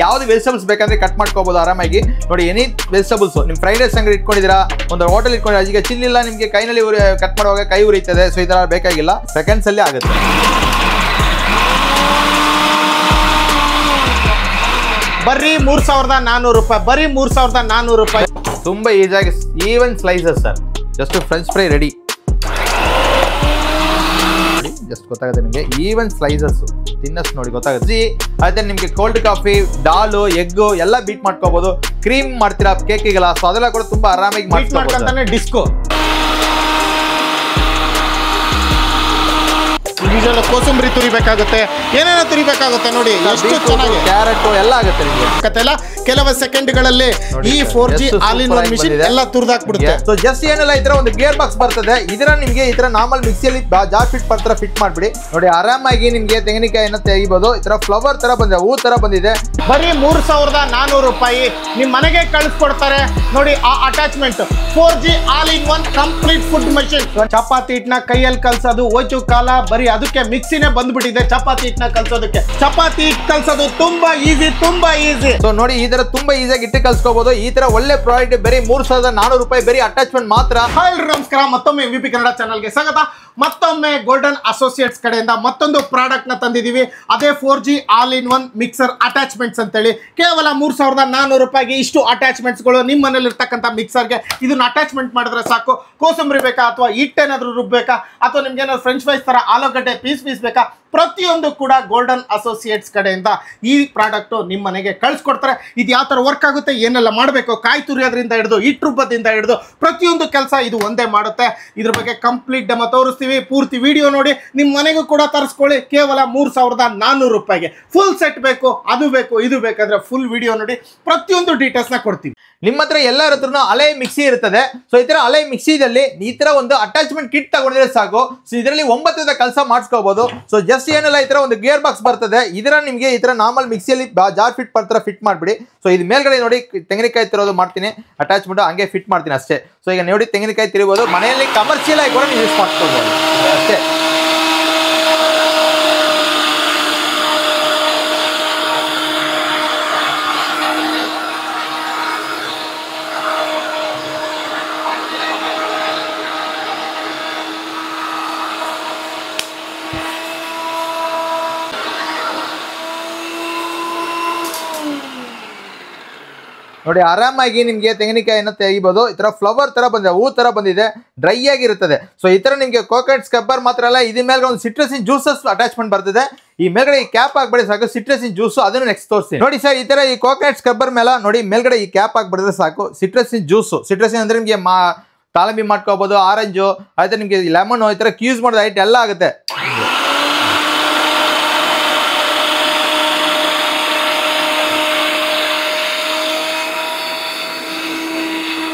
ಯಾವ್ದು ವೆಜಿಟೇಬಲ್ಸ್ ಬೇಕಂದ್ರೆ ಕಟ್ ಮಾಡ್ಕೋಬಹುದು ಆರಾಮಾಗಿ ನೋಡಿ ಎನಿ ವೆಜಿಟೇಬಲ್ಸ್ ನಿಮ್ ಫ್ರೈಡ್ ರೈಸ್ ಅಂಗಡಿ ಇಟ್ಕೊಂಡಿದ್ದೀರಾ ಒಂದು ಹೋಟೆಲ್ ಇಟ್ಕೊಂಡಿದ್ದೀರಾ ಈಗ ಚಿಲ್ಲಿ ಇಲ್ಲ ನಿಮಗೆ ಕೈನಲ್ಲಿ ಕಟ್ ಮಾಡುವಾಗ ಕೈ ಉರಿಯುತ್ತದೆ ಸೊ ಈ ತರ ಬೇಕಾಗಿಲ್ಲ ಸೆಕೆಂಡ್ಸ್ ಅಲ್ಲಿ ಆಗುತ್ತೆ ಬರೀ 3400 ರೂಪಾಯಿ ಬರೀ 3400 ರೂಪಾಯಿ ತುಂಬಾ ಈಸಿಯಾಗಿ even slices sir just french fry ready just ಗೊತ್ತಾಗುತ್ತೆ ನಿಮಗೆ ಈವನ್ ಸ್ಲೈಸಸ್ ತಿನ್ನಸ್ ನೋಡಿ ಗೊತ್ತಾಗುತ್ತೆ ಅದೇ ನಿಮಗೆ ಕೋಲ್ಡ್ ಕಾಫಿ ಡಾಲು ಎಗ್ಗು ಎಲ್ಲ ಬೀಟ್ ಮಾಡ್ಕೋಬಹುದು ಕ್ರೀಮ್ ಮಾಡ್ತೀರಾ ಕೇಕಿಗೆಲ್ಲ ಸೊ ಅದೆಲ್ಲ ಕೂಡ ತುಂಬಾ ಆರಾಮಾಗಿ ಮಾಡ್ಕೊಂತಾನೆ ಡಿಸ್ಕೋ ಕೋಸಂಬರಿ ತುರಿಬೇಕಾಗುತ್ತೆ ಏನೇನೋ ತುರಿಬೇಕಾಗುತ್ತೆ ನೋಡಿ ಎಷ್ಟು ಚೆನ್ನಾಗಿ ಕ್ಯಾರೆಟ್ ಎಲ್ಲ ಆಗುತ್ತೆ ನಿಮಗೆ ಕೆಲವು ಸೆಕೆಂಡ್ಗಳಲ್ಲಿ ಈ 4G all in one machine ಎಲ್ಲ ತುರಿದಾಕ್ಬಿಡುತ್ತೆ ಸೊ ಜಸ್ಟ್ ಏನೆಲ್ಲ ಈ ತರ ಒಂದು ಗೇರ್ ಬಾಕ್ಸ್ ಬರ್ತದೆ ಇದರ ನಿಮಗೆ ಈ ತರ ನಾರ್ಮಲ್ ಮಿಕ್ಸಿಯಲ್ಲಿ ಜಾರ್ ಫಿಟ್ ಬರ್ತಾರೆ ಫಿಟ್ ಮಾಡ್ಬಿಡಿ ನೋಡಿ ಆರಾಮಾಗಿ ನಿಮಗೆ ತೆಂಗಿನಕಾಯಿನ ತೆಗಿಬಹುದು ಈ ತರ ಫ್ಲವರ್ ತರ ಬಂದಿದೆ ಹೂ ತರ ಬಂದಿದೆ ಬರೀ 3400 ರೂಪಾಯಿ ನಿಮ್ ಮನೆಗೆ ಕಳಿಸ್ಕೊಡ್ತಾರೆ ನೋಡಿ ಆ attachment 4G all in one complete food machine chapati ಹಿಟ್ಟನ್ನ ಕೈಯಲ್ಲಿ ಕಲ್ಸೋದು ಹೋಯ್ತು ಕಾಲ ಬರೀ ಅದಕ್ಕೆ ಮಿಕ್ಸಿನೇ ಬಂದ್ಬಿಟ್ಟಿದೆ ಚಪಾತಿ ಹಿಟ್ಟನ್ನ ಕಲ್ಸೋದಕ್ಕೆ ಚಪಾತಿ ಹಿಟ್ಟು ಕಲ್ಸೋದು ತುಂಬಾ ಈಸಿ ಸೊ ನೋಡಿ ಈ ತರ ತುಂಬಾ ಈಸಿಯಾಗಿ ಇಟ್ಟು ಕಲ್ಸ್ಕೋಬಹುದು ಈ ತರ ಒಳ್ಳೆ ಪ್ರಾಡಕ್ಟ್ ಬರೀ 3400 ರೂಪಾಯಿ ಬರೀ ಅಟ್ಯಾಚ್ಮೆಂಟ್ ಮಾತ್ರ ನಮಸ್ಕಾರ ಮತ್ತೊಮ್ಮೆ MVP ಕನ್ನಡ ಚಾನಲ್ಗೆ ಸ್ವಾಗತ ಮತ್ತೊಮ್ಮೆ ಗೋಲ್ಡನ್ ಅಸೋಸಿಯೇಟ್ಸ್ ಕಡೆಯಿಂದ ಮತ್ತೊಂದು ಪ್ರಾಡಕ್ಟ್ ನ ತಂದಿದ್ದೀವಿ ಅದೇ 4G all in one mixer attachments ಅಂತೇಳಿ ಕೇವಲ 3400 ರೂಪಾಯಿಗೆ ಇಷ್ಟು ಅಟ್ಯಾಚ್ಮೆಂಟ್ಸ್ ಗಳು ನಿಮ್ಮ ಮನೇಲಿ ಇರ್ತಕ್ಕಂಥ ಮಿಕ್ಸರ್ಗೆ ಇದನ್ನ ಅಟ್ಯಾಚ್ಮೆಂಟ್ ಮಾಡಿದ್ರೆ ಸಾಕು ಕೋಸಂಬರಿ ಬೇಕಾ ಅಥವಾ ಹಿಟ್ಟೇನಾದ್ರೂ ರುಬ್ಬೇಕಾ ಅಥವಾ ನಿಮ್ಗೆ ಏನಾದ್ರು ಫ್ರೆಂಚ್ ಫ್ರೈಸ್ ತರ ಆಲೂಗಡ್ಡೆ ಪೀಸ್ ಬೇಕಾ ಪ್ರತಿಯೊಂದು ಕೂಡ ಗೋಲ್ಡನ್ ಅಸೋಸಿಯೇಟ್ಸ್ ಕಡೆಯಿಂದ ಈ ಪ್ರಾಡಕ್ಟ್ ನಿಮ್ಮ ಮನೆಗೆ ಕಳಿಸ್ಕೊಡ್ತಾರೆ ಇದು ಯಾವ ತರ ವರ್ಕ್ ಆಗುತ್ತೆ ಏನೆಲ್ಲ ಮಾಡಬೇಕು ಕಾಯಿ ತುರಿಯೋದ್ರಿಂದ ಹಿಡಿದು ಹಿಟ್ಟು ರುಬ್ಬದಿಂದ ಹಿಡಿದು ಪ್ರತಿಯೊಂದು ಕೆಲಸ ಇದು ಒಂದೇ ಮಾಡುತ್ತೆ ಇದ್ರ ಬಗ್ಗೆ ಕಂಪ್ಲೀಟ್ ಡೆಮೋ ತೋರಿಸ್ತೀವಿ ಪೂರ್ತಿ ವಿಡಿಯೋ ನೋಡಿ ನಿಮ್ಮ ಮನೆಗೂ ಕೂಡ ತರಿಸ್ಕೊಳ್ಳಿ ಕೇವಲ 3400 ರೂಪಾಯಿಗೆ ಫುಲ್ ಸೆಟ್ ಬೇಕು ಅದು ಬೇಕು ಇದು ಬೇಕಾದ್ರೆ ಫುಲ್ ವಿಡಿಯೋ ನೋಡಿ ಪ್ರತಿಯೊಂದು ಡೀಟೇಲ್ಸ್ ನ ಕೊಡ್ತೀವಿ ನಿಮ್ಮ ಹತ್ರ ಎಲ್ಲರ ಹತ್ರನೂ ಹಳೆ ಮಿಕ್ಸಿ ಇರ್ತದೆ ಸೊ ಈ ತರ ಹಳೆ ಮಿಕ್ಸಿದಲ್ಲಿ ಈ ತರ ಒಂದು ಅಟ್ಯಾಚ್ಮೆಂಟ್ ಕಿಟ್ ತಗೊಂಡ್ರೆ ಸಾಕು ಸೊ ಇದರಲ್ಲಿ 9 ಕೆಲಸ ಮಾಡಿಸ್ಕೋಬಹುದು ಸೊ ಜಸ್ಟ್ ಏನೆಲ್ಲ ಈ ತರ ಒಂದು ಗೇರ್ ಬಾಕ್ಸ್ ಬರ್ತದೆ ಇದರ ನಿಮಗೆ ಈ ತರ ನಾರ್ಮಲ್ ಮಿಕ್ಸಿಯಲ್ಲಿ ಜಾರ್ ಫಿಟ್ ಬರ್ತಾರೆ ಫಿಟ್ ಮಾಡ್ಬಿಡಿ ಸೊ ಇದು ಮೇಲ್ಗಡೆ ನೋಡಿ ತೆಂಗಿನಕಾಯಿ ತಿರೋದು ಮಾಡ್ತೀನಿ ಅಟ್ಯಾಚ್ಮೆಂಟ್ ಹಂಗೆ ಫಿಟ್ ಮಾಡ್ತೀನಿ ಅಷ್ಟೇ ಸೊ ಈಗ ನೋಡಿ ತೆಂಗಿನಕಾಯಿ ತಿರುವುದು ಮನೆಯಲ್ಲಿ ಕಮರ್ಷಿಯಲ್ ಆಗಿ ಕೂಡ ನೀವು ಯೂಸ್ ಮಾಡ್ಕೊಳ್ಬಹುದು ಅಷ್ಟೇ ನೋಡಿ ಆರಾಮಾಗಿ ನಿಮಗೆ ತೆಂಗಿನಕಾಯಿನ ತೆಗಿಬಹುದು ಈ ತರ ಫ್ಲವರ್ ತರ ಬಂದಿದೆ ಹೂ ತರ ಬಂದಿದೆ ಡ್ರೈ ಆಗಿರುತ್ತದೆ ಸೊ ಈ ತರ ನಿಮಗೆ ಕೋಕೋನಟ್ ಸ್ಕ್ರಬ್ಬರ್ ಮಾತ್ರ ಅಲ್ಲ ಇದ್ರ ಮೇಲೆ ಒಂದು ಸಿಟ್ರಸಿನ್ ಜ್ಯೂಸಸ್ ಅಟ್ಯಾಚ್ಮೆಂಟ್ ಬರ್ತದೆ ಈ ಮೇಲ್ಗಡೆ ಈ ಕ್ಯಾಪ್ ಹಾಕ್ಬಿಡಿ ಸಾಕು ಸಿಟ್ರಸಿನ್ ಜ್ಯೂಸ್ ಅದನ್ನು ನೆಕ್ಸ್ಟ್ ತೋರಿಸ್ತೀನಿ ನೋಡಿ ಸರ್ ಈ ತರ ಈ ಕೋಕೋನಟ್ ಸ್ಕ್ರಬ್ಬರ್ ಮೇಲೆ ನೋಡಿ ಮೇಲ್ಗಡೆ ಈ ಕ್ಯಾಪ್ ಹಾಕ್ಬಿಡಿದ್ರೆ ಸಾಕು ಸಿಟ್ರಸಿನ್ ಜ್ಯೂಸ್ ಸಿಟ್ರಸಿನ್ ಅಂದ್ರೆ ನಿಮಗೆ ತಾಳಂಬಿ ಮಾಡ್ಕೋಬಹುದು ಆರೆಂಜು ಆಯ್ತಾ ನಿಮಗೆ ಲೆಮನ್ ಈ ತರ ಯೂಸ್ ಮಾಡೋದು ಐಟ್ ಎಲ್ಲ ಆಗುತ್ತೆ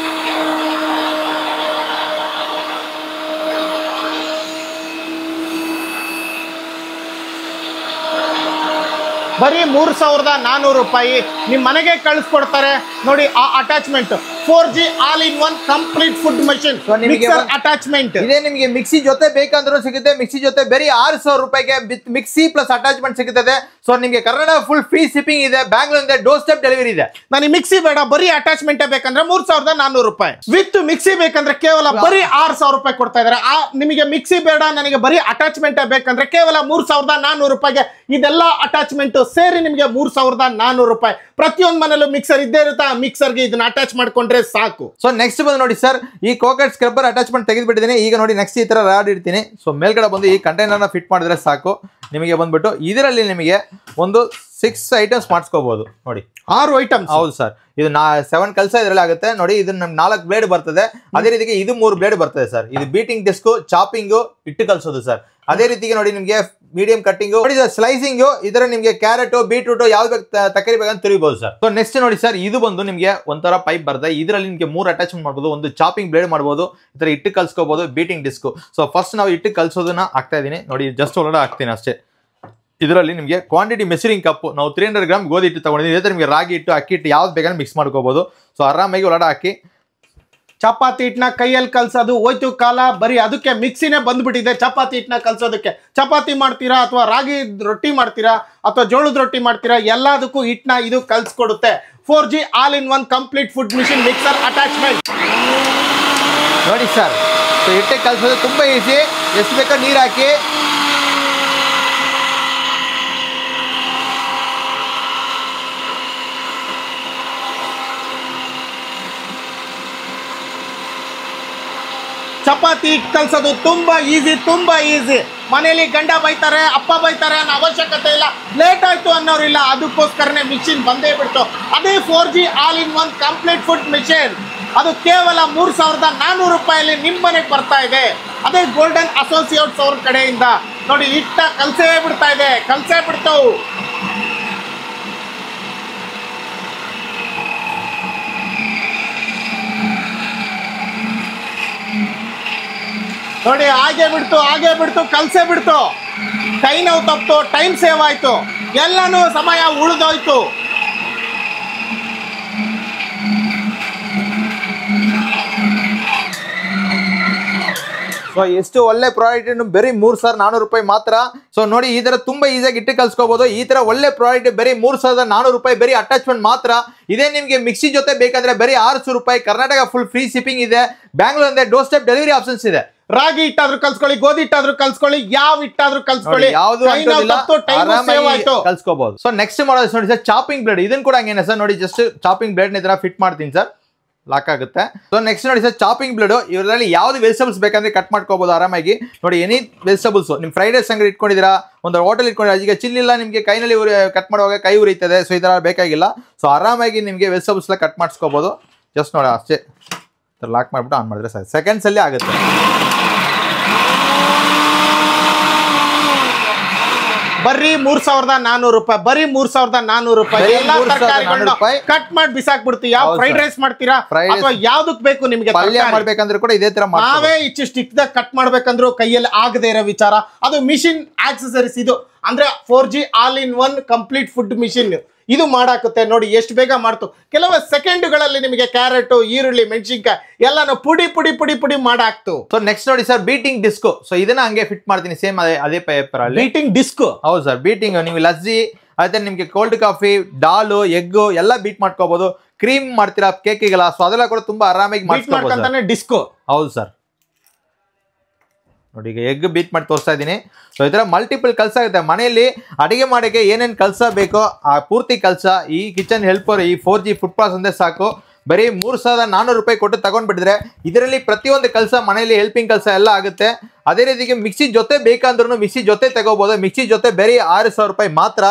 ಬರೀ 3400 ರೂಪಾಯಿ ನಿಮ್ಮ ಮನೆಗೆ ಕಳಿಸ್ಕೊಡ್ತಾರೆ ನೋಡಿ ಆ attachment 4G all in one complete food machine mixer attachment ಇದೇ ನಿಮಗೆ ಮಿಕ್ಸಿ ಜೊತೆ ಬೇಕಂದ್ರೂ ಸಿಗುತ್ತೆ ಮಿಕ್ಸಿ ಜೊತೆ ಬರೀ 6000 ರೂಪಾಯಿಗೆ ಮಿಕ್ಸಿ ಪ್ಲಸ್ ಅಟ್ಯಾಚ್ಮೆಂಟ್ ಸಿಗುತ್ತದೆ ಸೊ ನಿಮಗೆ ಕರ್ನಾಟಕ ಫುಲ್ ಫ್ರೀ ಶಿಪ್ಪಿಂಗ್ ಇದೆ ಬ್ಯಾಂಗ್ಳೂರಿಂದ ಡೋರ್ ಸ್ಟೆಪ್ ಡೆಲಿವರಿ ಇದೆ ನನಗೆ ಮಿಕ್ಸಿ ಬೇಡ ಬರೀ ಅಟ್ಯಾಚ್ಮೆಂಟ್ ಬೇಕಂದ್ರೆ 3400 ರೂಪಾಯಿ ವಿತ್ ಮಿಕ್ಸಿ ಬೇಕಂದ್ರೆ ಕೇವಲ ಬರೀ 6000 ರೂಪಾಯಿ ಕೊಡ್ತಾ ಇದಾರೆ ನಿಮಗೆ ಮಿಕ್ಸಿ ಬೇಡ ನನಗೆ ಬರೀ ಅಟ್ಯಾಚ್ಮೆಂಟ್ ಬೇಕಂದ್ರೆ ಕೇವಲ 3400 ರೂಪಾಯಿಗೆ ಇದೆಲ್ಲ ಅಟ್ಯಾಚ್ಮೆಂಟ್ ಸೇರಿ ನಿಮಗೆ 3400 ರೂಪಾಯಿ ಪ್ರತಿಯೊಂದು ಮನೆಯಲ್ಲೂ ಮಿಕ್ಸರ್ ಇದ್ದೇ ಇರುತ್ತೆ ಆ ಮಿಕ್ಸರ್ಗೆ ಇದನ್ನ ಅಟ್ಯಾಚ್ ಮಾಡ್ಕೊಂಡ್ರೆ ಸಾಕು ಸೊ ನೆಕ್ಸ್ಟ್ ಬಂದು ನೋಡಿ ಸರ್ ಈ ಕೋಕೋನಟ್ ಸ್ಕ್ರಬ್ಬರ್ ಅಟ್ಯಾಚ್ಮೆಂಟ್ ತೆಗೆದುಬಿಟ್ಟಿದ್ದೀನಿ ಈಗ ನೋಡಿ ನೆಕ್ಸ್ಟ್ ಈ ತರ ರಾಡ್ ಇಡ್ತೀನಿ ಸೊ ಮೇಲ್ಗಡೆ ಬಂದು ಈ ಕಂಟೈನರ್ನ ಫಿಟ್ ಮಾಡಿದ್ರೆ ಸಾಕು ನಿಮಗೆ ಬಂದ್ಬಿಟ್ಟು ಇದರಲ್ಲಿ ನಿಮಗೆ ಒಂದು 6 ಐಟಮ್ಸ್ ಮಾಡಿಸ್ಕೋಬಹುದು ನೋಡಿ 6 ಐಟಮ್ಸ್ ಹೌದು ಸರ್ ಇದು 7 ಕೆಲಸ ಇದರಲ್ಲಿ ಆಗುತ್ತೆ ನೋಡಿ ಇದು ನಮ್ಗೆ 4 ಬ್ಲೇಡ್ ಬರ್ತದೆ ಅದೇ ರೀತಿಗೆ ಇದು 3 ಬ್ಲೇಡ್ ಬರ್ತದೆ ಸರ್ ಇದು ಬೀಟಿಂಗ್ ಡಿಸ್ಕ್ ಚಾಪಿಂಗು ಇಟ್ಟು ಕಲ್ಸೋದು ಸರ್ ಅದೇ ರೀತಿಗೆ ನೋಡಿ ನಿಮಗೆ ಮೀಡಿಯಂ ಕಟ್ಟಿಂಗು ನೋಡಿ ಸರ್ ಸ್ಲೈಸಿಂಗು ಇದರ ನಿಮಗೆ ಕ್ಯಾರೆಟ್ ಬೀಟ್ರೂಟ್ ಯಾವ್ದು ಬೇಕು ತರಕಾರಿ ಬೇಕಂತ ತಿರುಗಬಹುದು ಸರ್ ಸೊ ನೆಕ್ಸ್ಟ್ ನೋಡಿ ಸರ್ ಇದು ಬಂದು ನಿಮಗೆ ಒಂಥರ ಪೈಪ್ ಬರ್ತದೆ ಇದರಲ್ಲಿ ನಿಮಗೆ 3 ಅಟ್ಯಾಚ್ಮೆಂಟ್ ಮಾಡಬಹುದು ಒಂದು ಚಾಪಿಂಗ್ ಬ್ಲೇಡ್ ಮಾಡಬಹುದು ಈ ತರ ಇಟ್ಟು ಕಲ್ಸ್ಕೋಬಹುದು ಬೀಟಿಂಗ್ ಡಿಸ್ಕ್ ಸೊ ಫಸ್ಟ್ ನಾವು ಇಟ್ಟು ಕಲ್ಸೋದನ್ನ ಹಾಕ್ತಾ ಇದೀನಿ ನೋಡಿ ಜಸ್ಟ್ ಒಳಗಡೆ ಹಾಕ್ತೀನಿ ಅಷ್ಟೇ ಇದರಲ್ಲಿ ನಿಮಗೆ ಕ್ವಾಂಟಿಟಿ ಮೆಸರಿಂಗ್ ಕಪ್ ನಾವು 300 ಗ್ರಾಮ್ ಗೋಧಿ ಹಿಟ್ಟು ತಗೊಂಡಿದ್ದೀವಿ ಇದೇ ನಿಮಗೆ ರಾಗಿ ಹಿಟ್ಟು ಅಕ್ಕಿ ಹಿಟ್ಟು ಯಾವ್ದು ಬೇಕಂದ್ರೆ ಮಿಕ್ಸ್ ಮಾಡ್ಕೋಬಹುದು ಸೊ ಆರಾಮಾಗಿ ಒಳಗಡೆ ಹಾಕಿ ಚಪಾತಿ ಹಿಟ್ಟನ್ನ ಕೈಯಲ್ಲಿ ಕಲ್ಸೋದು ಹೋಯ್ತು ಕಾಲ, ಬರೀ ಅದಕ್ಕೆ ಮಿಕ್ಸಿನೇ ಬಂದ್ಬಿಟ್ಟಿದೆ ಚಪಾತಿ ಹಿಟ್ಟನ್ನ ಕಲ್ಸೋದಕ್ಕೆ. ಚಪಾತಿ ಮಾಡ್ತೀರಾ ಅಥವಾ ರಾಗಿ ರೊಟ್ಟಿ ಮಾಡ್ತೀರಾ ಅಥವಾ ಜೋಳದ ರೊಟ್ಟಿ ಮಾಡ್ತೀರಾ, ಎಲ್ಲದಕ್ಕೂ ಹಿಟ್ಟನ್ನ ಇದು ಕಲ್ಸ್ಕೊಡುತ್ತೆ. 4G all-in-one complete food machine mixer attachment. ನೋಡಿ ಸರ್, ಸೊ ಹಿಟ್ಟೆ ಕಲ್ಸೋದು ತುಂಬ ಈಸಿ. ಎಷ್ಟು ಬೇಕೋ ನೀರು ಹಾಕಿ ಚಪಾತಿ ಕಲ್ಸೋದು ತುಂಬಾ ಈಸಿ. ಮನೇಲಿ ಗಂಡ ಬೈತಾರೆ, ಅಪ್ಪ ಬೈತಾರೆ ಅನ್ನೋ ಅವಶ್ಯಕತೆ ಇಲ್ಲ. ಲೇಟ್ ಆಯ್ತು ಅನ್ನೋರಿಲ್ಲ, ಅದಕ್ಕೋಸ್ಕರನೇ ಮಿಷಿನ್ ಬಂದೇ ಬಿಡ್ತು. ಅದೇ 4G all-in-one complete food machine. ಅದು ಕೇವಲ 3400 ರೂಪಾಯಲ್ಲಿ ನಿಮ್ಮ ಮನೆಗೆ ಬರ್ತಾ ಇದೆ. ಅದೇ ಗೋಲ್ಡನ್ ಅಸೋಸಿಯೇಟ್ಸ್ ಅವ್ರ ಕಡೆಯಿಂದ. ನೋಡಿ, ಹಿಟ್ಟ ಕಲ್ಸೇ ಬಿಡ್ತಾ ಇದೆ, ಕಲ್ಸೇ ಬಿಡ್ತು. ನೋಡಿ, ಹಾಗೆ ಬಿಡ್ತು, ಕಲ್ಸೇ ಬಿಡ್ತು. ಕೈ ನೋವು ತಪ್ಪಿತು, ಟೈಮ್ ಸೇವ್ ಆಯ್ತು, ಎಲ್ಲಾನು ಸಮಯ ಉಳಿದೋಯ್ತು. ಸೊ ಎಷ್ಟು ಒಳ್ಳೆ ಪ್ರಾಡಕ್ಟ್, ಬರೀ 3400 ರೂಪಾಯಿ ಮಾತ್ರ. ಸೊ ನೋಡಿ, ಈ ತರ ತುಂಬಾ ಈಸಿಯಾಗಿ ಹಿಟ್ಟು ಕಲ್ಸ್ಕೋಬಹುದು. ಈ ತರ ಒಳ್ಳೆ ಪ್ರಾಡಕ್ಟ್ ಬರೀ 3400 ರೂಪಾಯಿ, ಬರೀ ಅಟ್ಯಾಚ್ಮೆಂಟ್ ಮಾತ್ರ. ಇದೇ ನಿಮ್ಗೆ ಮಿಕ್ಸಿ ಜೊತೆ ಬೇಕಾದ್ರೆ ಬರೀ 600 ರೂಪಾಯಿ. ಕರ್ನಾಟಕ ಫುಲ್ ಫ್ರೀ ಶಿಪ್ಪಿಂಗ್ ಇದೆ. ಬ್ಯಾಂಗ್ಳೂರ್ ಅಂದ್ರೆ ಡೋರ್ ಸ್ಟೆಪ್ ಡೆಲಿವರಿ ಆಪ್ಷನ್ಸ್ ಇದೆ. ರಾಗಿ ಹಿಟ್ಟಾದ್ರೂ ಕಲ್ಸ್ಕೊಳ್ಳಿ, ಗೋಧಿ ಹಿಟ್ಟಾದ್ರೂ ಕಲ್ಸ್ಕೊಳ್ಳಿ, ಯಾವ ಹಿಟ್ಟಾದ್ರೂ ಕಲ್ಸ್ಕೊಳ್ಳಿ, ಕಲ್ಸ್ಕೋಬಹುದು. ಸೊ ನೆಕ್ಸ್ಟ್ ಮಾಡೋದು ನೋಡಿ ಸರ್, ಚಾಪಿಂಗ್ ಬ್ಲೇಡ್. ಇದನ್ನ ಕೂಡ ಹಂಗೇನೆ ಸರ್. ನೋಡಿ, ಜಸ್ಟ್ ಚಾಪಿಂಗ್ ಬ್ಲೇಡ್ ನ ಫಿಟ್ ಮಾಡ್ತೀನಿ ಸರ್, ಲಾಕ್ ಆಗುತ್ತೆ. ಸೊ ನೆಕ್ಸ್ಟ್ ನೋಡಿ ಸರ್, ಚಾಪಿಂಗ್ ಬ್ಲೇಡ್. ಇವರಲ್ಲಿ ಯಾವ್ದು ವೆಜಿಟಬಲ್ಸ್ ಬೇಕಂದ್ರೆ ಕಟ್ ಮಾಡ್ಕೋಬಹುದು ಆರಾಮಾಗಿ. ನೋಡಿ, ಎನಿ ವೆಜಿಟಬಲ್ಸ್ ನಿಮ್ ಫ್ರೈಡ್ ರೈಸ್ ಅಂಗಡಿ ಇಟ್ಕೊಂಡಿದ್ದೀರಾ, ಒಂದು ಹೋಟೆಲ್ ಇಟ್ಕೊಂಡಿದ್ದೀರಾ, ಈಗ ಚಿಲ್ಲಿಲ್ಲ ನಿಮಗೆ ಕೈನಲ್ಲಿ ಕಟ್ ಮಾಡುವಾಗ ಕೈ ಉರಿತದೆ. ಸೊ ಇದರ ಬೇಕಾಗಿಲ್ಲ. ಸೊ ಆರಾಮಾಗಿ ನಿಮಗೆ ವೆಜಿಟಬಲ್ಸ್ ಎಲ್ಲ ಕಟ್ ಮಾಡಿಸ್ಕೋಬಹುದು. ಜಸ್ಟ್ ನೋಡಿ ಅಷ್ಟೇ, ಲಾಕ್ ಮಾಡ್ಬಿಟ್ಟು ಆನ್ ಮಾಡಿದ್ರೆ ಸರ್, ಸೆಕೆಂಡ್ಸ್ ಅಲ್ಲಿ ಆಗುತ್ತೆ. ಬರೀ 3400 ರೂಪಾಯಿ, ಬರೀ 3400 ರೂಪಾಯಿ. ಎಲ್ಲ ತರಕಾರಿಗಳನ್ನ ಕಟ್ ಮಾಡಿ ಬಿಸಾಕ್ಬಿಡ್ತೀವಿ. ಯಾವ ಫ್ರೈಡ್ ರೈಸ್ ಮಾಡ್ತೀರಾ ಅಥವಾ ಯಾವ್ದಕ್ ಬೇಕು ನಿಮ್ಗೆ ಪಲ್ಯ ಮಾಡ್ಬೇಕಂದ್ರೆ ಕೂಡ ಇದೇ ತರ ನಾವೇ ಇಚ್ಚಿಷ್ಟು ಇಕ್ದಾಗ ಕಟ್ ಮಾಡ್ಬೇಕಂದ್ರು ಕೈಯಲ್ಲಿ ಆಗದೆ ಇರೋ ವಿಚಾರ. ಅದು ಮಿಷಿನ್ ಆಕ್ಸೆಸರೀಸ್. ಇದು ಅಂದ್ರೆ 4G all-in-one complete food machine. ಇದು ಮಾಡಾಕುತ್ತೆ. ನೋಡಿ, ಎಷ್ಟು ಬೇಗ ಮಾಡ್ತು. ಕೆಲವು ಸೆಕೆಂಡ್ಗಳಲ್ಲಿ ನಿಮಗೆ ಕ್ಯಾರೆಟ್, ಈರುಳ್ಳಿ, ಮೆಣಸಿನ್ಕಾಯಿ ಎಲ್ಲಾನು ಪುಡಿ ಮಾಡಾಕ್ತು. ಸೊ ನೆಕ್ಸ್ಟ್ ನೋಡಿ ಸರ್, ಬೀಟಿಂಗ್ ಡಿಸ್ಕೋ. ಸೊ ಇದನ್ನ ಹಂಗೆ ಫಿಟ್ ಮಾಡ್ತೀನಿ, ಸೇಮ್ ಅದೇ ಪೇಪರ್ ಅಲ್ಲಿ. Beating disco. ಹೌದು ಸರ್, ಬೀಟಿಂಗ್. ನೀವು ಲಸ್ಸಿ ಅದೇ ನಿಮ್ಗೆ ಕೋಲ್ಡ್ ಕಾಫಿ, ಡಾಲು, ಎಗ್ ಎಲ್ಲ ಬೀಟ್ ಮಾಡ್ಕೋಬಹುದು. ಕ್ರೀಮ್ ಮಾಡ್ತೀರಾ ಕೇಕಿಗೆಲ್ಲ, ಸೊ ಅದೆಲ್ಲ ಕೂಡ ತುಂಬಾ ಆರಾಮಾಗಿ ಮಾಡ್ಕೊಂತಾನೆ ಡಿಸ್ಕೋ. ಹೌದು ಸರ್. ನೋಡಿ, ಈಗ ಎಗ್ ಬೀಟ್ ಮಾಡಿ ತೋರಿಸ್ತಾ ಇದ್ದೀನಿ. ಸೊ ಈ ತರ ಮಲ್ಟಿಪಲ್ ಕಲ್ಸ ಆಗುತ್ತೆ. ಮನೆಯಲ್ಲಿ ಅಡಿಗೆ ಮಾಡೋಕ್ಕೆ ಏನೇನು ಕಲ್ಸ ಬೇಕೋ ಆ ಪೂರ್ತಿ ಕಲ್ಸ ಈ ಕಿಚನ್ ಹೆಲ್ಪರ್, ಈ 4G ಫುಡ್ ಪಾಸ್ ಒಂದೇ ಸಾಕು. ಬರೀ 3400 ರೂಪಾಯಿ ಕೊಟ್ಟು ತಗೊಂಡ್ಬಿಟ್ಟಿದ್ರೆ ಇದರಲ್ಲಿ ಪ್ರತಿಯೊಂದು ಕೆಲಸ ಮನೆಯಲ್ಲಿ ಹೆಲ್ಪಿಂಗ್ ಕೆಲಸ ಎಲ್ಲ ಆಗುತ್ತೆ. ಅದೇ ರೀತಿಗೆ ಮಿಕ್ಸಿ ಜೊತೆ ಬೇಕಂದ್ರೂ ಮಿಕ್ಸಿ ಜೊತೆ ತಗೋಬಹುದು. ಮಿಕ್ಸಿ ಜೊತೆ ಬರೀ 6000 ರೂಪಾಯಿ ಮಾತ್ರ.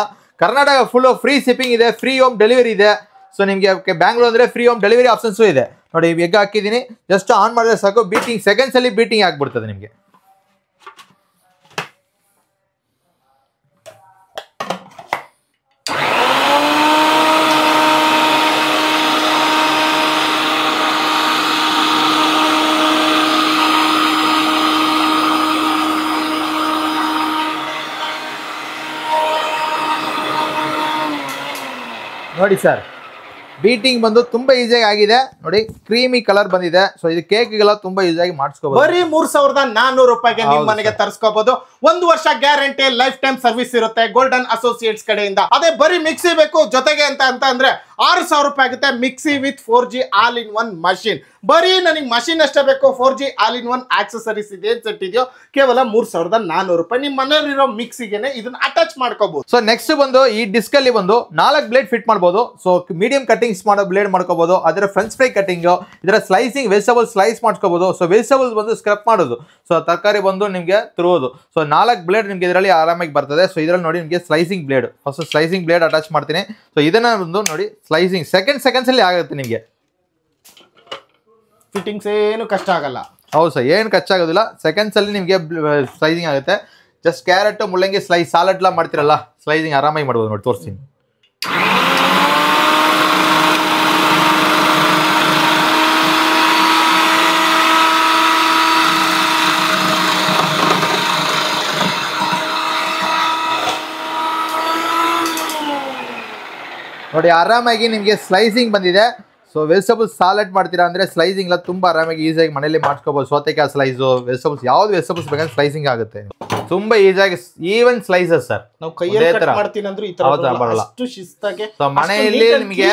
ಕರ್ನಾಟಕ ಫುಲ್ ಫ್ರೀ ಶಿಪ್ಪಿಂಗ್ ಇದೆ, ಫ್ರೀ ಹೋಮ್ ಡೆಲಿವರಿ ಇದೆ. ಸೊ ನಿಮಗೆ ಬ್ಯಾಂಗ್ಳೂರ್ ಅಂದ್ರೆ ಫ್ರೀ ಹೋಮ್ ಡೆಲಿವರಿ ಆಪ್ಷನ್ಸು ಇದೆ. ನೋಡಿ, ಎಗ್ ಹಾಕಿದ್ದೀನಿ, ಜಸ್ಟ್ ಆನ್ ಮಾಡಿದ್ರೆ ಸಾಕು, ಬೀಟಿಂಗ್ ಸೆಕೆಂಡ್ಸ್ ಅಲ್ಲಿ ಬೀಟಿಂಗ್ ಆಗ್ಬಿಡ್ತದೆ ನಿಮಗೆ. ನೋಡಿ ಸರ್, ಬೀಟಿಂಗ್ ಬಂದು ತುಂಬಾ ಈಸಿಯಾಗಿ ಆಗಿದೆ. ನೋಡಿ, ಕ್ರೀಮಿ ಕಲರ್ ಬಂದಿದೆ. ಸೊ ಇದು ಕೇಕ್ಗೆಲ್ಲ ತುಂಬಾ ಈಸಿಯಾಗಿ ಮಾಡಿಸ್ಕೋಬಹುದು. ಬರೀ 3400 ರೂಪಾಯಿಗೆ ನಿಮ್ಮ ಮನೆಗೆ ತರಿಸ್ಕೋಬಹುದು. 1 ವರ್ಷ ಗ್ಯಾರಂಟಿ, ಲೈಫ್ ಟೈಮ್ ಸರ್ವಿಸ್ ಇರುತ್ತೆ ಗೋಲ್ಡನ್ ಅಸೋಸಿಯೇಟ್ಸ್ ಕಡೆಯಿಂದ. ಅದೇ ಬರೀ ಮಿಕ್ಸಿ ಬೇಕು ಜೊತೆಗೆ ಅಂತ ಅಂದ್ರೆ 6000 ರೂಪಾಯಿ ಆಗುತ್ತೆ. Mixie with 4G all-in-one machine. ಬರೀ ನನಗೆ ಮಷಿನ್ ಅಷ್ಟೇ ಬೇಕು, 4G all-in-one ಆಕ್ಸೆಸರೀಸ್ ಇದೇನ್ ಸೆಟ್ ಇದೆಯೋ ಕೇವಲ 3400 ರೂಪಾಯಿ. ನಿಮ್ಮ ಮನೆಯಲ್ಲಿರೋ ಮಿಕ್ಸಿಗೆನೆ ಇದನ್ನ ಅಟ್ಯಾಚ್ ಮಾಡ್ಕೋಬಹುದು. ಸೊ ನೆಕ್ಸ್ಟ್ ಬಂದು ಈ ಡಿಸ್ಕ್ ಅಲ್ಲಿ ಬಂದು 4 ಬ್ಲೇಡ್ ಫಿಟ್ ಮಾಡಬಹುದು. ಸೊ ಮೀಡಿಯಂ ಕಟಿಂಗ್ಸ್ ಮಾಡೋ ಬ್ಲೇಡ್ ಮಾಡ್ಕೋಬಹುದು. ಅದರ ಫ್ರೆಂಚ್ ಫ್ರೈ ಕಟಿಂಗ್, ಇದರ ಸ್ಲೈಸಿಂಗ್, ವೆಜಿಟಬಲ್ ಸ್ಲೈಸ್ ಮಾಡ್ಕೋಬಹುದು. ಸೊ ವೆಜಿಟಬಲ್ಸ್ ಬಂದು ಸ್ಕ್ರಪ್ ಮಾಡೋದು, ಸೊ ತರಕಾರಿ ಬಂದು ನಿಮಗೆ ತುರುವುದು. ಸೊ 4 ಬ್ಲೇಡ್ ನಿಮ್ಗೆ ಇದರಲ್ಲಿ ಆರಾಮಾಗಿ ಬರ್ತದೆ. ಸೊ ಇದರಲ್ಲಿ ನೋಡಿ ನಿಮಗೆ slicing blade, first slicing blade attach ಮಾಡ್ತೀನಿ. ಸೊ ಇದನ್ನ ಒಂದು ನೋಡಿ ಸ್ಲೈಸಿಂಗ್ ಸೆಕೆಂಡ್ಸ್ ಅಲ್ಲಿ ಆಗುತ್ತೆ ನಿಮಗೆ. ಫಿಟ್ಟಿಂಗ್ಸ್ ಏನು ಕಷ್ಟ ಆಗಲ್ಲ. ಹೌದು ಸರ್, ಏನು ಕಚ್ಚಾಗೋದಿಲ್ಲ. ಸೆಕೆಂಡ್ಸ್ ಅಲ್ಲಿ ನಿಮಗೆ ಸ್ಲೈಸಿಂಗ್ ಆಗುತ್ತೆ. ಜಸ್ಟ್ ಕ್ಯಾರೆಟ್, ಮುಳ್ಳಂಗಿ ಸ್ಲೈಸ್, ಸಾಲಡ್ ಎಲ್ಲ ಮಾಡ್ತಿರಲ್ಲ, ಸ್ಲೈಸಿಂಗ್ ಆರಾಮಾಗಿ ಮಾಡ್ಬೋದು. ನೋಡಿ ತೋರಿಸ್ತೀನಿ. ನೋಡಿ, ಆರಾಮಾಗಿ ನಿಮಗೆ ಸ್ಲೈಸಿಂಗ್ ಬಂದಿದೆ. ಸೊ ವೆಜಿಟಬಲ್ಸ್ ಸಾಲೆಡ್ ಮಾಡ್ತೀರಾ ಅಂದ್ರೆ ಸ್ಲೈಸಿಂಗ್ ಎಲ್ಲ ತುಂಬಾ ಆರಾಮಾಗಿ ಈಸಿಯಾಗಿ ಮನೇಲಿ ಮಾಡ್ಕೋಬಹುದು. ಸೌತೆಕಾಯಿ ಸ್ಲೈಸು, ವೆಜಿಟಬಲ್ಸ್ ಯಾವ್ದು ವೆಜಿಟಬಲ್ಸ್ ಬೇಕಾದ್ರೆ ಸ್ಲೈಸಿಂಗ್ ಆಗುತ್ತೆ ತುಂಬಾ ಈಸಿಯಾಗಿ. ಈವನ್ ಸ್ಲೈಸಸ್ ಸರ್ ನಾವು ಕೈಯಲ್ಲಿ ಕಟ್ ಮಾಡ್ತೀನಿ ಅಂದ್ರೆ ಈ ತರ ಬರಲ್ಲ, ಅಷ್ಟು ಶಿಸ್ತಾಗಿ. ಮನೆಯಲ್ಲಿ ನಿಮಗೆ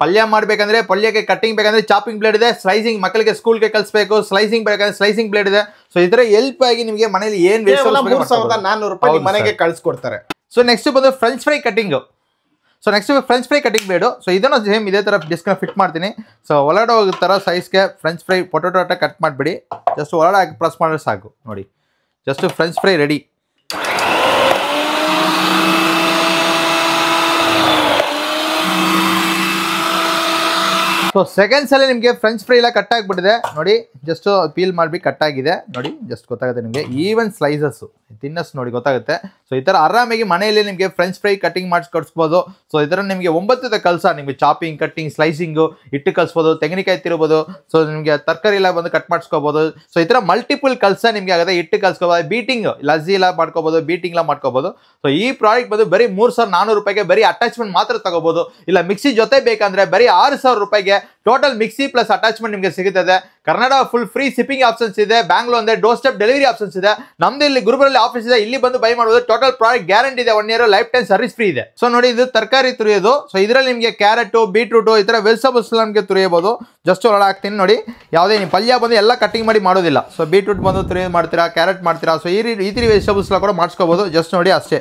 ಪಲ್ಯ ಮಾಡ್ಬೇಕಂದ್ರೆ ಪಲ್ಯಕ್ಕೆ ಕಟ್ಟಿಂಗ್ ಬೇಕಂದ್ರೆ ಚಾಪಿಂಗ್ ಬ್ಲೇಡ್ ಇದೆ. ಸ್ಲೈಸಿಂಗ್ ಮಕ್ಕಳಿಗೆ ಸ್ಕೂಲ್ಗೆ ಕಳಿಸಬೇಕು, ಸ್ಲೈಸಿಂಗ್ ಬೇಕಂದ್ರೆ ಸ್ಲೈಸಿಂಗ್ ಬ್ಲೇಡ್ ಇದೆ. ಸೊ ಇದರ ಹೆಲ್ಪ್ ಆಗಿ ನಿಮಗೆ ಮನೆಯಲ್ಲಿ ಏನ್ ₹3,400 ಮನೆಗೆ ಕಳಿಸ್ಕೊಡ್ತಾರೆ. ಸೊ ನೆಕ್ಸ್ಟ್ ಬಂದು french fry cutting. So next french fry cutting ಬೇಡು. ಸೊ ಇದನ್ನು ಸೇಮ್ ಇದೇ ಥರ ಡಿಸ್ಕ್ನ ಫಿಟ್ ಮಾಡ್ತೀನಿ. ಸೊ ಒಳಗಡೆ ಹೋಗೋ ಥರ ಸೈಜ್ಗೆ ಫ್ರೆಂಚ್ ಫ್ರೈ ಪೊಟೊಟೊ ಕಟ್ ಮಾಡಿಬಿಡಿ. ಜಸ್ಟ್ ಒಳಗಡೆ ಹಾಕಿ ಪ್ರೆಸ್ ಮಾಡಿದ್ರೆ ಸಾಕು. ನೋಡಿ just french fry ready. So seconds ಅಲ್ಲಿ ನಿಮಗೆ ಫ್ರೆಂಚ್ ಫ್ರೈ ಎಲ್ಲ ಕಟ್ ಆಗಿಬಿಟ್ಟಿದೆ ನೋಡಿ. ಜಸ್ಟ್ ಪೀಲ್ ಮಾಡಿಬಿಟ್ಟು ಕಟ್ ಆಗಿದೆ ನೋಡಿ. ಜಸ್ಟ್ ಗೊತ್ತಾಗುತ್ತೆ ನಿಮಗೆ ಈವನ್ ಸ್ಲೈಸಸ್ ತಿನ್ನಸ್ ನೋಡಿ ಗೊತ್ತಾಗುತ್ತೆ. ಸೊ ಈ ಥರ ಆರಾಮಾಗಿ ಮನೆಯಲ್ಲಿ ನಿಮಗೆ ಫ್ರೆಂಚ್ ಫ್ರೈ ಕಟಿಂಗ್ ಮಾಡಿಸ್ಕೊಡ್ಸ್ಬೋದು. ಸೊ ಇದರ ನಿಮಗೆ 9 ಕೆಲಸ ನಿಮಗೆ ಚಾಪಿಂಗ್, ಕಟ್ಟಿಂಗ್, ಸ್ಲೈಸಿಂಗು, ಇಟ್ಟು ಕಲಿಸ್ಬೋದು, ತೆಂಗಿನಕಾಯಿ ತಿರ್ಬೋದು. ಸೊ ನಿಮಗೆ ತರಕಾರಿ ಎಲ್ಲ ಬಂದು ಕಟ್ ಮಾಡಿಸ್ಕೋಬೋದು. ಸೊ ಈ ಥರ ಮಲ್ಟಿಪಲ್ ಕೆಲಸ ನಿಮಗೆ ಆಗುತ್ತೆ. ಇಟ್ಟು ಕಲಿಸ್ಕೋಬೋದು, ಬೀಟಿಂಗ್ ಲಸ್ಸಿ ಎಲ್ಲ ಮಾಡ್ಕೋಬೋದು, ಬೀಟಿಂಗ್ ಎಲ್ಲ ಮಾಡ್ಕೋಬೋದು. ಸೊ ಈ ಪ್ರಾಡಕ್ಟ್ ಬಂದು ಬರೀ ₹3,400 ಬರೀ ಅಟ್ಯಾಚ್ಮೆಂಟ್ ಮಾತ್ರ ತಗೋಬೋದು. ಇಲ್ಲ ಮಿಕ್ಸಿ ಜೊತೆ ಬೇಕಂದ್ರೆ ಬರೀ ₹6,000 ಟೋಟಲ್ ಮಿಕ್ಸಿ ಪ್ಲಸ್ ಅಟ್ಯಾಚ್ಮೆಂಟ್ ನಿಮಗೆ ಸಿಗುತ್ತದೆ. Karnataka full free shipping options ಇದೆ. ಬ್ಯಾಂಗ್ಳೂರ್ ಅಂದ್ರೆ ಡೋರ್ ಸ್ಟೆಪ್ ಡೆಲಿವರಿ ಆಪ್ಷನ್ಸ್ ಇದೆ. ನಮ್ದು ಇಲ್ಲಿ ಗುರುಬರಲ್ಲಿ ಆಫೀಸ್ ಇದೆ, ಇಲ್ಲಿ ಬಂದು ಬೈ ಮಾಡಬಹುದು. ಟೋಟಲ್ ಪ್ರಾಡಕ್ಟ್ ಗ್ಯಾರಂಟಿ ಇದೆ, 1 year life time service free ಇದೆ. ಸೊ ನೋಡಿ ಇದು ತರಕಾರಿ ತುರಿಯೋದು. ಸೊ ಇದರಲ್ಲಿ ನಿಮಗೆ ಕ್ಯಾರೆಟ್, ಬೀಟ್ರೂಟ್ ಈ ತರ ವೆಜಿಟಬಲ್ಸ್ ನಮಗೆ ತುರಿಯಬಹುದು. ಜಸ್ಟ್ ಒಳಗೆ ಹಾಕ್ತೀನಿ ನೋಡಿ. ಯಾವುದೇ ನೀವು ಪಲ್ಯ ಬಂದು ಎಲ್ಲ ಕಟ್ಟಿಂಗ್ ಮಾಡಿ ಮಾಡೋದಿಲ್ಲ. ಸೊ ಬೀಟ್ರೂಟ್ ಬಂದು ತುರಿಯೋದು ಮಾಡ್ತೀರಾ, ಕ್ಯಾರೆಟ್ ಮಾಡ್ತೀರಾ. ಸೊ ಈ ರೀತಿ ವೆಜಿಟಬಲ್ಸ್ ಕೂಡ ಮಾಡಿಸ್ಕೋಬಹುದು. ಜಸ್ಟ್ ನೋಡಿ ಅಷ್ಟೇ.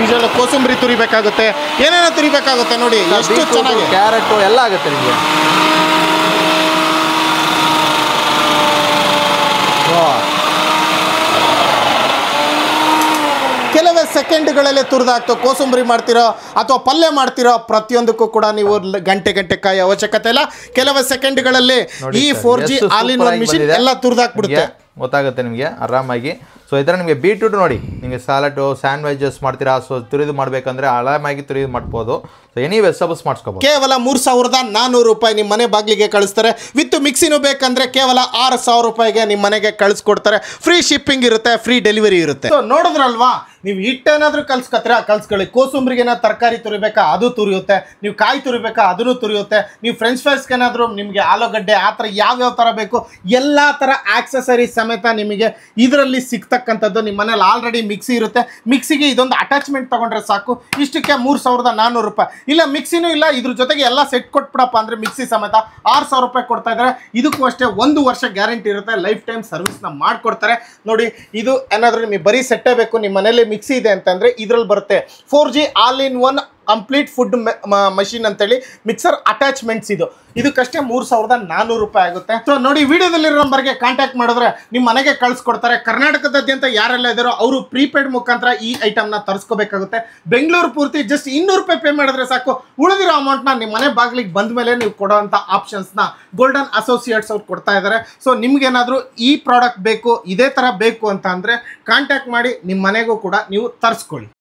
ಯೂಶಲ್ ಕೋಸಂಬರಿ ತುರಿಬೇಕಾಗುತ್ತೆ, ಏನೇನೋ ತುರಿಬೇಕಾಗುತ್ತೆ ನೋಡಿ. ಎಷ್ಟು ಚೆನ್ನಾಗಿ ಕ್ಯಾರೆಟ್ ಎಲ್ಲ ಆಗುತ್ತೆ ನಿಮಗೆ. ಕೆಲವೇ ಸೆಕೆಂಡ್ಗಳಲ್ಲೇ ತುರಿದಾಕ್ತು. ಕೋಸಂಬರಿ ಮಾಡ್ತಿರೋ ಅಥವಾ ಪಲ್ಯ ಮಾಡ್ತಿರೋ ಪ್ರತಿಯೊಂದಕ್ಕೂ ಕೂಡ ನೀವು ಗಂಟೆ ಕಾಯಿ ಅವಶ್ಯಕತೆ ಇಲ್ಲ. ಕೆಲವೇ ಸೆಕೆಂಡ್ಗಳಲ್ಲಿ ಈ 4G ಆಲ್-ಇನ್-ಒನ್ ಮಿಷಿನ್ ಎಲ್ಲ ತುರಿದಾಕ್ಬಿಡುತ್ತೆ. ಗೊತ್ತಾಗುತ್ತೆ ನಿಮಗೆ ಆರಾಮಾಗಿ. ಸೊ ಇದರ ನಿಮಗೆ ಬೀಟ್ರೂಟ್ ನೋಡಿ, ನಿಮಗೆ ಸ್ಯಾಲಡು, ಸ್ಯಾಂಡ್ವಿಚಸ್ ಮಾಡ್ತೀರಾ. ಸೊ ತುರಿದು ಮಾಡಬೇಕಂದ್ರೆ ಆರಾಮಾಗಿ ತುರಿದು ಮಾಡ್ಬೋದು. ಸೊ ಎನಿ ವೆಜಿಟಬಲ್ಸ್ ಮಾಡಿಸ್ಕೋಬೋದು. ಕೇವಲ ₹3,400 ನಿಮ್ಮ ಮನೆ ಬಾಗಿಲಿಗೆ ಕಳಿಸ್ತಾರೆ. ವಿತ್ ಮಿಕ್ಸಿನೂ ಬೇಕಂದ್ರೆ ಕೇವಲ ₹6,000 ನಿಮ್ಮ ಮನೆಗೆ ಕಳಿಸ್ಕೊಡ್ತಾರೆ. ಫ್ರೀ ಶಿಪ್ಪಿಂಗ್ ಇರುತ್ತೆ, ಫ್ರೀ ಡೆಲಿವರಿ ಇರುತ್ತೆ. ಸೊ ನೋಡಿದ್ರಲ್ವಾ, ನೀವು ಹಿಟ್ಟೇನಾದ್ರೂ ಕಲ್ಸ್ಕೊಳ್ಳಿ. ಕೋಸಂಬರಿಗೆ ಏನಾದ್ರು ತರಕಾರಿ ತುರಿಬೇಕಾ ಅದು ತುರಿಯುತ್ತೆ. ನೀವು ಕಾಯಿ ತುರಿಬೇಕಾ ಅದನ್ನು ತುರಿಯುತ್ತೆ. ನೀವು ಫ್ರೆಂಚ್ ಫ್ರೈಸ್ಗೆ ಏನಾದರೂ ನಿಮಗೆ ಆಲೂಗಡ್ಡೆ ಆ ಥರ ಯಾವ್ಯಾವ ಥರ ಬೇಕು ಎಲ್ಲ ಥರ ಆಕ್ಸೆಸರೀಸ್ ಸಮೇತ ನಿಮಗೆ ಇದರಲ್ಲಿ ಸಿಗ್ತಕ್ಕಂಥದ್ದು. ನಿಮ್ಮ ಮನೇಲಿ ಆಲ್ರೆಡಿ ಮಿಕ್ಸಿ ಇರುತ್ತೆ. ಮಿಕ್ಸಿಗೆ ಇದೊಂದು ಅಟ್ಯಾಚ್ಮೆಂಟ್ ತೊಗೊಂಡ್ರೆ ಸಾಕು. ಇಷ್ಟಕ್ಕೆ ₹3,400. ಇಲ್ಲ ಮಿಕ್ಸಿನೂ ಇಲ್ಲ, ಇದ್ರ ಜೊತೆಗೆ ಎಲ್ಲ ಸೆಟ್ ಕೊಟ್ಬಿಡಪ್ಪ ಅಂದರೆ ಮಿಕ್ಸಿ ಸಮೇತ ₹6,000 ಕೊಡ್ತಾ ಇದ್ದಾರೆ. ಇದಕ್ಕೂ ಅಷ್ಟೇ 1 ವರ್ಷ ಗ್ಯಾರಂಟಿ ಇರುತ್ತೆ. ಲೈಫ್ ಟೈಮ್ ಸರ್ವಿಸ್ನ ಮಾಡಿಕೊಡ್ತಾರೆ ನೋಡಿ. ಇದು ಏನಾದರೂ ನಿಮಗೆ ಬರೀ ಸೆಟ್ಟೇ ಬೇಕು, ನಿಮ್ಮ ಮನೇಲಿ ಮಿಕ್ಸಿ ಇದೆ ಅಂತಂದರೆ ಇದರಲ್ಲಿ ಬರುತ್ತೆ 4G ಆಲ್-ಇನ್-ಒನ್ ಕಂಪ್ಲೀಟ್ ಫುಡ್ ಮಷಿನ್ ಅಂತೇಳಿ ಮಿಕ್ಸರ್ ಅಟ್ಯಾಚ್ಮೆಂಟ್ಸ್. ಇದಕ್ಕಷ್ಟೇ ₹3,400 ಆಗುತ್ತೆ. ಸೊ ನೋಡಿ, ವಿಡಿಯೋದಲ್ಲಿರೋ ನಂಬರ್ಗೆ ಕಾಂಟ್ಯಾಕ್ಟ್ ಮಾಡಿದ್ರೆ ನಿಮ್ಮ ಮನೆಗೆ ಕಳಿಸ್ಕೊಡ್ತಾರೆ. ಕರ್ನಾಟಕದಾದ್ಯಂತ ಯಾರೆಲ್ಲ ಇದ್ದಾರೋ ಅವರು ಪ್ರೀಪೇಡ್ ಮುಖಾಂತರ ಈ ಐಟಮ್ನ ತರಿಸ್ಕೋಬೇಕಾಗುತ್ತೆ. ಬೆಂಗಳೂರು ಪೂರ್ತಿ ಜಸ್ಟ್ ₹200 ಪೇ ಮಾಡಿದ್ರೆ ಸಾಕು. ಉಳಿದಿರೋ ಅಮೌಂಟ್ನ ನಿಮ್ಮ ಮನೆ ಬಾಗಿಲಿಗೆ ಬಂದ ಮೇಲೆ ನೀವು ಕೊಡೋವಂಥ ಆಪ್ಷನ್ಸ್ನ ಗೋಲ್ಡನ್ ಅಸೋಸಿಯೇಟ್ಸ್ ಅವ್ರು ಕೊಡ್ತಾ ಇದ್ದಾರೆ. ಸೊ ನಿಮ್ಗೇನಾದರೂ ಈ ಪ್ರಾಡಕ್ಟ್ ಬೇಕು, ಇದೇ ಥರ ಬೇಕು ಅಂತ ಅಂದರೆ ಕಾಂಟ್ಯಾಕ್ಟ್ ಮಾಡಿ ನಿಮ್ಮ ಮನೆಗೂ ಕೂಡ ನೀವು ತರಿಸ್ಕೊಳ್ಳಿ.